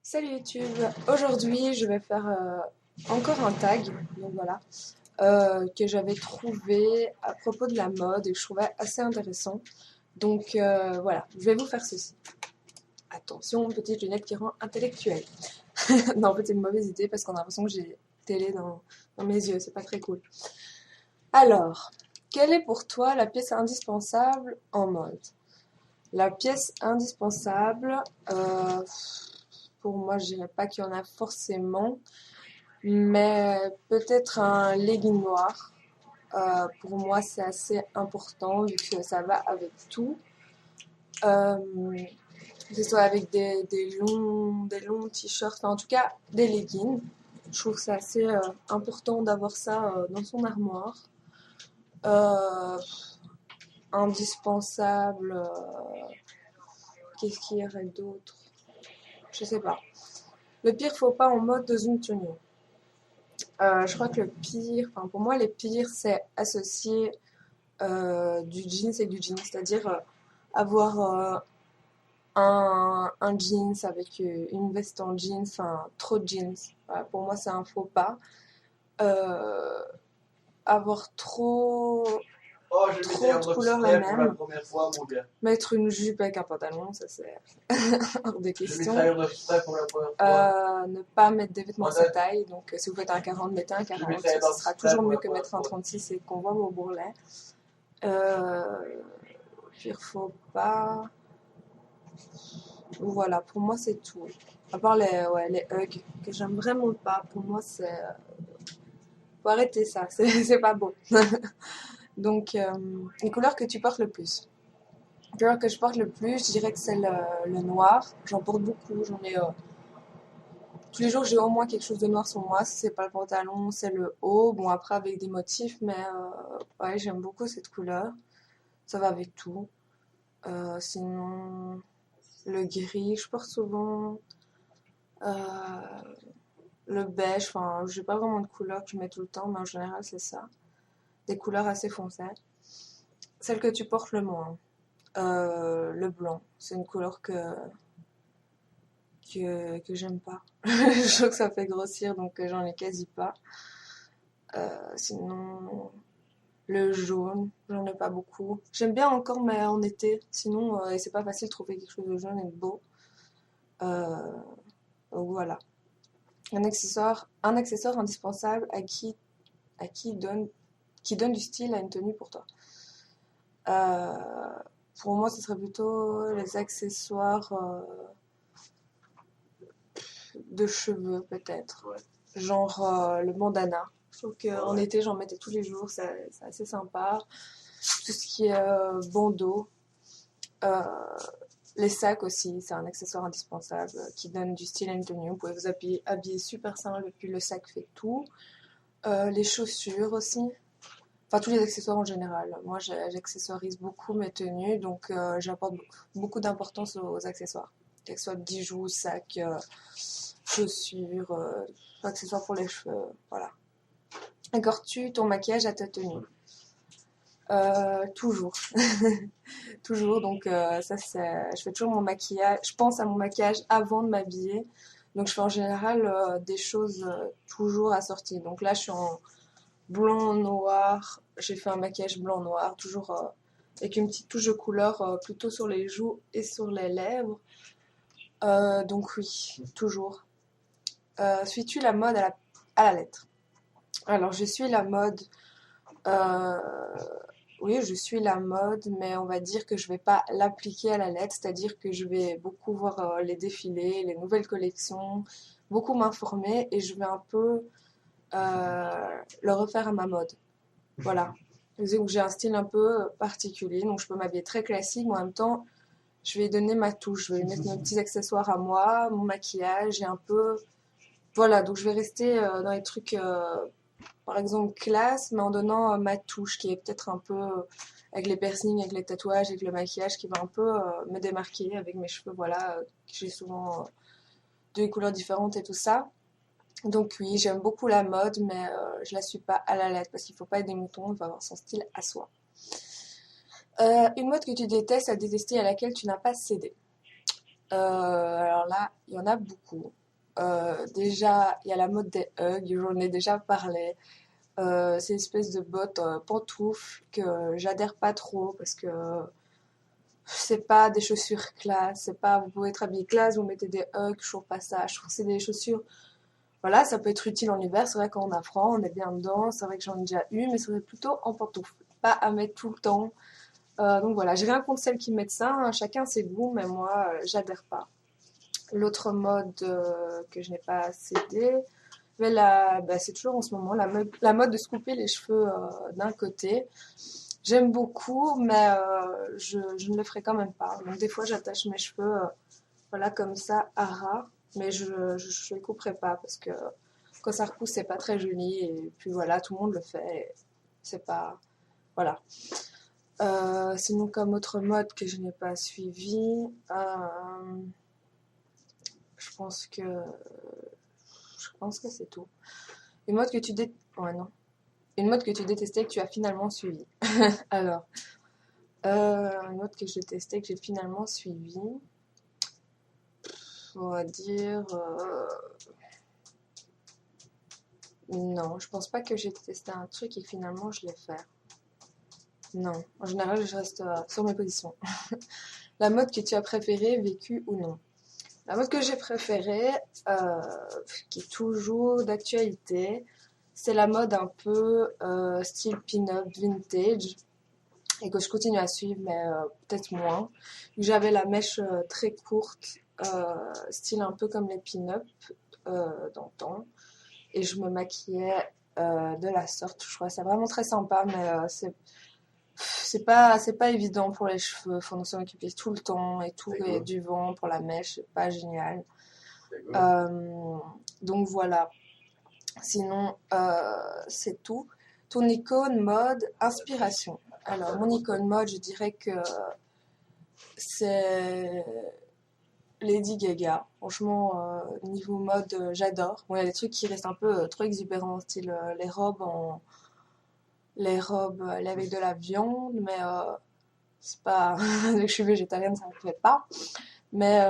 Salut YouTube, aujourd'hui je vais faire encore un tag, donc voilà, que j'avais trouvé à propos de la mode et que je trouvais assez intéressant. Donc voilà, je vais vous faire ceci. Attention, petite lunette qui rend intellectuelle. Non, en fait c'est une mauvaise idée parce qu'on a l'impression que j'ai télé dans mes yeux, c'est pas très cool. Alors, quelle est pour toi la pièce indispensable en mode? La pièce indispensable, pour moi je dirais pas qu'il y en a forcément. Mais peut-être un legging noir. Pour moi, c'est assez important vu que ça va avec tout. Euh, que ce soit avec des longs t-shirts, enfin, en tout cas des leggings. Je trouve que c'est assez important d'avoir ça dans son armoire. Euh, indispensable. Qu'est-ce qu'il y aurait d'autre? Je sais pas. Le pire faux pas en mode de zoom tenue. Je crois que le pire, enfin pour moi, les pires, c'est associer du jeans et du jeans, c'est-à-dire avoir un jeans avec une veste en jeans, enfin trop de jeans. Voilà, pour moi, c'est un faux pas. Euh, avoir Oh, je vais trop de mettre couleurs la pour la même. première fois, mon gars. Mettre une jupe avec un pantalon, ça c'est hors de Je vais question. pour la première fois. Ne pas mettre des vêtements à sa Honnête, taille, donc si vous faites un 40, mettez un je 40, mettrai ce dans sera le toujours pour mieux la que première mettre un fois. 36 et qu'on voit vos bourrelets. Euh, Pire faux pas. Voilà, pour moi c'est tout. À part les hugs que j'aime vraiment pas, pour moi c'est. Faut arrêter ça, c'est pas beau. Donc, les couleurs que tu portes le plus. Les couleurs que je porte le plus, je dirais que c'est le noir. J'en porte beaucoup, j'en ai. Tous les jours, j'ai au moins quelque chose de noir sur moi. Si c'est pas le pantalon, c'est le haut. Bon, après avec des motifs, mais ouais, j'aime beaucoup cette couleur. Ça va avec tout. Sinon, le gris, je porte souvent. Euh, le beige, enfin, j'ai pas vraiment de couleur que je mets tout le temps, mais en général, c'est ça. Des couleurs assez foncées. Celle que tu portes le moins, le blanc, c'est une couleur que j'aime pas. Je trouve que ça fait grossir, donc j'en ai quasi pas. Sinon, le jaune, j'en ai pas beaucoup. J'aime bien encore, mais en été. Sinon, et c'est pas facile de trouver quelque chose de jaune et de beau. Euh, donc voilà. Un accessoire indispensable qui donne du style à une tenue pour toi. Euh, pour moi, ce serait plutôt les accessoires de cheveux, peut-être. Ouais. Genre le bandana. Je trouve qu'en Ouais. été, j'en mettais tous les jours, c'est assez sympa. Tout ce qui est bandeau. Euh, les sacs aussi, c'est un accessoire indispensable qui donne du style à une tenue. Vous pouvez vous habiller super simple et puis le sac fait tout. Les chaussures aussi. Enfin, tous les accessoires en général. Moi, j'accessoirise beaucoup mes tenues, donc j'apporte beaucoup d'importance aux accessoires. Que ce soit bijoux, sacs, chaussures, accessoires pour les cheveux, voilà. Accores-tu ton maquillage à ta tenue? Toujours. Toujours, donc ça c'est. Je fais toujours mon maquillage. Je pense à mon maquillage avant de m'habiller. Donc je fais en général des choses toujours assorties. Donc là, je suis en blanc, noir. J'ai fait un maquillage blanc-noir, toujours avec une petite touche de couleur plutôt sur les joues et sur les lèvres. Donc oui, toujours. Suis-tu la mode à la lettre? Alors je suis la mode. euh, oui, je suis la mode, mais on va dire que je vais pas l'appliquer à la lettre, c'est-à-dire que je vais beaucoup voir les défilés, les nouvelles collections, beaucoup m'informer et je vais un peu le refaire à ma mode. Voilà. Donc j'ai un style un peu particulier, donc je peux m'habiller très classique, mais en même temps, je vais donner ma touche. Je vais mettre mes petits accessoires à moi, mon maquillage et un peu. Voilà, donc je vais rester dans les trucs, par exemple, classe, mais en donnant ma touche qui est peut-être un peu avec les piercings, avec les tatouages, avec le maquillage qui va un peu me démarquer avec mes cheveux, voilà, que j'ai souvent deux couleurs différentes et tout ça. Donc oui, j'aime beaucoup la mode, mais je la suis pas à la lettre parce qu'il faut pas être des moutons, il faut avoir son style à soi. Une mode que tu détestes à détester à laquelle tu n'as pas cédé. Alors là, il y en a beaucoup. Déjà, il y a la mode des hugs, j'en ai déjà parlé. C'est une espèce de bottes pantoufles que j'adhère pas trop parce que c'est pas des chaussures classe, c'est pas, vous pouvez être habillé classe, vous mettez des hugs, je trouve pas ça. Je trouve que c'est des chaussures, voilà, ça peut être utile en hiver, c'est vrai quand on a froid, on est bien dedans, c'est vrai que j'en ai déjà eu, mais c'est plutôt en pantoufles, pas à mettre tout le temps. Donc voilà, j'ai rien contre celles qui mettent ça, hein, chacun ses goûts, mais moi, j'adhère pas. L'autre mode que je n'ai pas cédé, mais bah, c'est toujours en ce moment la mode de se couper les cheveux d'un côté. J'aime beaucoup, mais je ne le ferai quand même pas. Donc des fois, j'attache mes cheveux, voilà, comme ça, à ras, mais je les couperai pas parce que quand ça repousse, c'est pas très joli. Et puis voilà, tout le monde le fait. C'est pas, voilà. Sinon, comme autre mode que je n'ai pas suivi, je pense que c'est tout. Une mode que tu ouais, non. Une mode que tu détestais que tu as finalement suivi. Alors, une mode que je détestais que j'ai finalement suivi, on va dire non, je pense pas que j'ai testé un truc et finalement je l'ai fait. Non, en général je reste sur mes positions. La mode que tu as préférée, vécue ou non? La mode que j'ai préférée, qui est toujours d'actualité, c'est la mode un peu style pin-up vintage et que je continue à suivre, mais peut-être moins. J'avais la mèche très courte, style un peu comme les pin-up d'antan, et je me maquillais de la sorte. Je trouvais ça vraiment très sympa, mais c'est pas évident pour les cheveux. Faut s'en occuper tout le temps et tout, et du vent pour la mèche, c'est pas génial. Donc voilà. Sinon, c'est tout. Ton icône mode, inspiration. Alors, mon icône mode, je dirais que c'est Lady Gaga. Franchement, niveau mode, j'adore. Bon, il y a des trucs qui restent un peu trop exubérants, style les robes avec de la viande, mais c'est pas. Dès que je suis végétarienne, ça ne me fait pas. Mais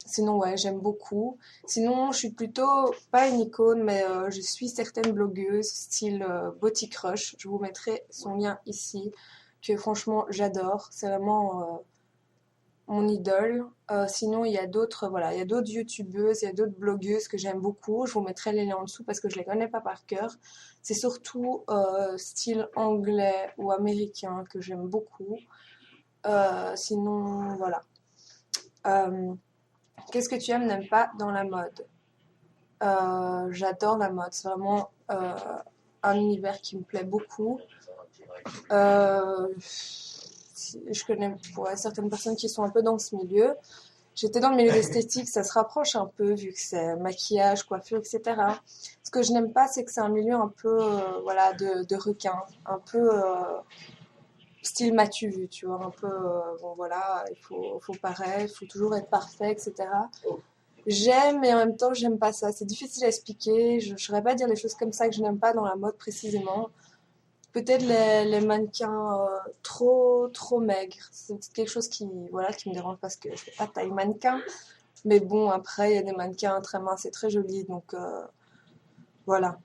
sinon, ouais, j'aime beaucoup. Sinon, je suis plutôt pas une icône, mais je suis certaines blogueuses, style Body Crush. Je vous mettrai son lien ici, que franchement, j'adore. C'est vraiment mon idole. Sinon, il y a d'autres, voilà, il y a d'autres youtubeuses, il y a d'autres blogueuses que j'aime beaucoup. Je vous mettrai les liens en dessous parce que je les connais pas par cœur. C'est surtout style anglais ou américain que j'aime beaucoup. Sinon, voilà. Qu'est-ce que tu aimes, n'aimes pas dans la mode? J'adore la mode, c'est vraiment un univers qui me plaît beaucoup. Je connais certaines personnes qui sont un peu dans ce milieu. J'étais dans le milieu d'esthétique, ça se rapproche un peu vu que c'est maquillage, coiffure, etc. Ce que je n'aime pas, c'est que c'est un milieu un peu voilà, de requin, un peu style m'as-tu vu, tu vois, un peu bon voilà, faut pareil, il faut toujours être parfait, etc. J'aime, mais en même temps, j'aime pas ça. C'est difficile à expliquer. Je ne saurais pas dire les choses comme ça que je n'aime pas dans la mode précisément. Peut-être les mannequins trop maigres. C'est quelque chose voilà, qui me dérange parce que je fais pas taille mannequin. Mais bon, après, il y a des mannequins très minces et très jolis. Donc, voilà.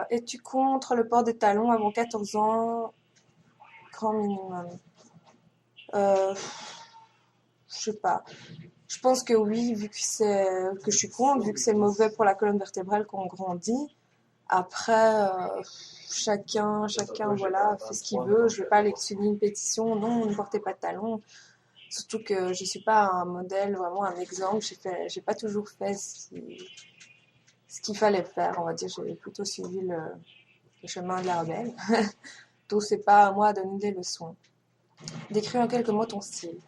Es-tu contre le port des talons avant 14 ans? Grand minimum. Je sais pas. Je pense que oui, vu que je suis contre, vu que c'est mauvais pour la colonne vertébrale quand on grandit. Après, chacun, voilà, fait ce qu'il veut. Je vais pas aller signer une pétition. Non, ne portez pas de talons. Surtout que je suis pas un modèle, vraiment un exemple. J'ai pas toujours fait ce qu'il fallait faire. On va dire, j'ai plutôt suivi le chemin de la rebelle. Donc c'est pas à moi de donner des leçons. Décris en quelques mots ton style.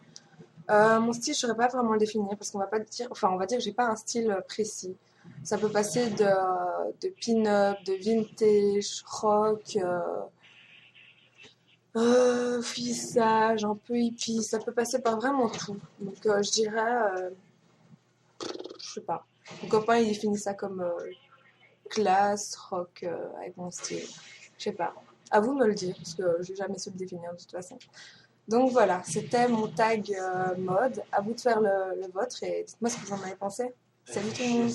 Mon style, je ne saurais pas vraiment le définir parce qu'on va pas dire, enfin, on va dire que j'ai pas un style précis. Ça peut passer de pin-up, de vintage, rock, flissage, un peu hippie. Ça peut passer par vraiment tout. Donc, je dirais, je sais pas. Mon copain, il définit ça comme classe, rock, avec mon style. Je sais pas. À vous de me le dire parce que j'ai jamais su le définir de toute façon. Donc voilà, c'était mon tag mode. À vous de faire le vôtre et dites-moi ce que vous en avez pensé. Salut tout le monde!